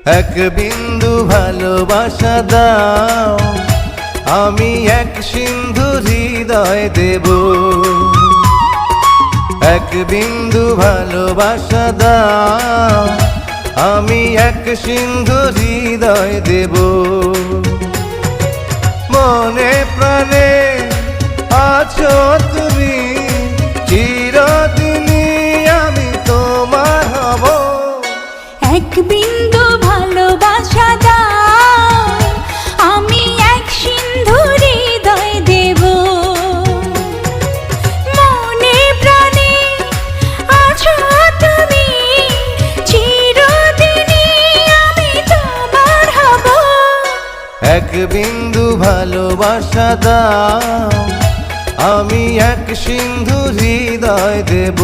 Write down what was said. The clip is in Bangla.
এক বিন্দু ভালোবাসা দাও, আমি এক সিন্ধু হৃদয় দেব। এক বিন্দু ভালোবাসা দাও, আমি এক সিন্ধু হৃদয় দেব। মনে প্রাণে আছো তুমি, চিরদিনই আমি তোমার হব। এক বিন্দু ভালোবাসা দাও, আমি এক সিন্ধু হৃদয় দেব। মনে প্রাণে আছো তুমি, চিরদিনই আমি তোমার হব। এক বিন্দু ভালোবাসা দাও, আমি এক সিন্ধু হৃদয় দেব।